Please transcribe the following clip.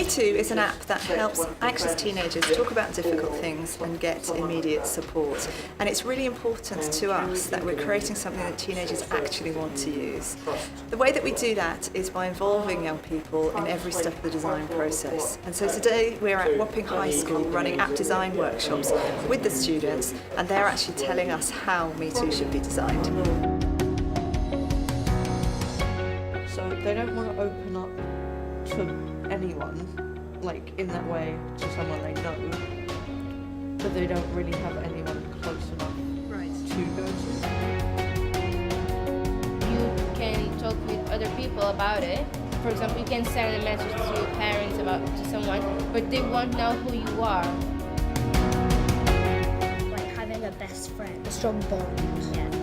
MEETWO is an app that helps anxious teenagers talk about difficult things and get immediate support. And it's really important to us that we're creating something that teenagers actually want to use. The way that we do that is by involving young people in every step of the design process. And so today we're at Wapping High School running app design workshops with the students, and they're actually telling us how MEETWO should be designed. So they don't want to open up to anyone, like in that way, to someone they know, but they don't really have anyone close enough to go to. You can talk with other people about it. For example, you can send a message to your parents to someone, but they won't know who you are. Like having a best friend, a strong bond. Yeah.